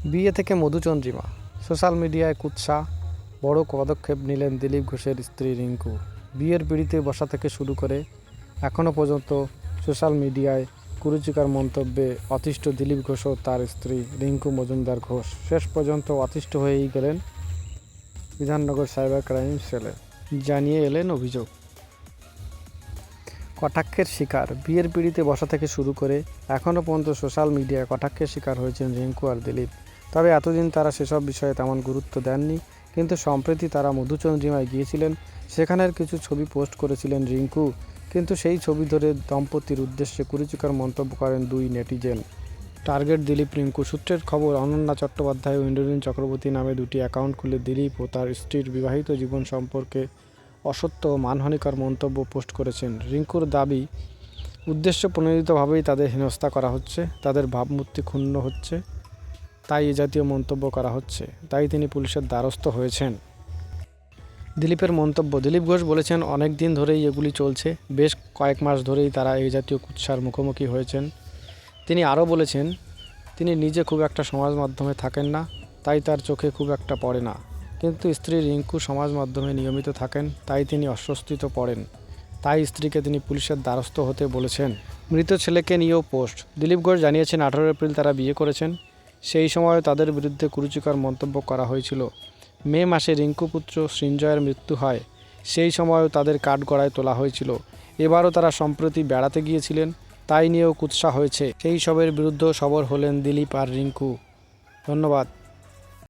বিয়ে থেকে মধুচন্দ্রিমা, সোশ্যাল মিডিয়ায় কুৎসা, বড় পদক্ষেপ নিলেন দিলীপ ঘোষের স্ত্রী রিঙ্কু। বিয়ের পিঁড়িতে বসা থেকে শুরু করে এখনও পর্যন্ত সোশ্যাল মিডিয়ায় কুরুচিকর মন্তব্যে অতিষ্ঠ দিলীপ ঘোষ ও তার স্ত্রী রিঙ্কু মজুমদার ঘোষ শেষ পর্যন্ত অতিষ্ঠ হয়েই গেলেন বিধাননগর সাইবার ক্রাইম সেলে। জানিয়ে এলেন অভিযোগ। কটাক্ষের শিকার, বিয়ের পিঁড়িতে বসা থেকে শুরু করে এখনও পর্যন্ত সোশ্যাল মিডিয়ায় কটাক্ষের শিকার হয়েছেন রিঙ্কু আর দিলীপ। তবে এতদিন তারা সেসব বিষয়ে তেমন গুরুত্ব দেননি, কিন্তু সম্প্রতি তারা মধুচন্দ্রিমায় গিয়েছিলেন। সেখানের কিছু ছবি পোস্ট করেছিলেন রিঙ্কু, কিন্তু সেই ছবি ধরে দম্পতির উদ্দেশ্যে কুরুচিকর মন্তব্য করেন দুই নেটিজেন। টার্গেট দিলীপ রিঙ্কু সূত্রের খবর, অনন্যা চট্টোপাধ্যায় ও ইন্দ্রনীল চক্রবর্তী নামে দুটি অ্যাকাউন্ট খুলে দিলীপ ও তার স্ত্রীর বিবাহিত জীবন সম্পর্কে অসত্য ও মানহানিকর মন্তব্য পোস্ট করেছেন। রিঙ্কুর দাবি, উদ্দেশ্য প্রণোদিতভাবেই তাদের হেনস্থা করা হচ্ছে, তাদের ভাবমূর্তি ক্ষুণ্ণ হচ্ছে, তাই এ জাতীয় মন্তব্য করা হচ্ছে, তাই তিনি পুলিশের দ্বারস্থ হয়েছেন। দিলীপের মন্তব্য, দিলীপ ঘোষ বলেছেন, অনেক দিন ধরেই এগুলি চলছে, বেশ কয়েক মাস ধরেই তারা এই জাতীয় কুৎসার মুখোমুখি হয়েছেন। তিনি আরও বলেছেন, তিনি নিজে খুব একটা সমাজ মাধ্যমে থাকেন না, তাই তার চোখে খুব একটা পড়ে না, কিন্তু স্ত্রী রিঙ্কু সমাজ মাধ্যমে নিয়মিত থাকেন, তাই তিনি অস্বস্তিতে পড়েন, তাই স্ত্রীকে তিনি পুলিশের দ্বারস্থ হতে বলেছেন। মৃত ছেলেকে নিয়েও পোস্ট, দিলীপ ঘোষ জানিয়েছেন 18 এপ্রিল তারা বিয়ে করেছেন। সেই সময় তাদের বিরুদ্ধে কুরুচিকর মন্তব্য করা হয়েছিল। মে মাসে রিঙ্কু পুত্র সৃঞ্জয়ের মৃত্যু হয়, সেই সময়ও তাদের কাঠগড়ায় তোলা হয়েছিল। এবারও তারা সম্প্রতি বেড়াতে গিয়েছিলেন, তাই নিয়েও কুৎসা হয়েছে। সেই সবের বিরুদ্ধেও সরব হলেন দিলীপ আর রিঙ্কু। ধন্যবাদ।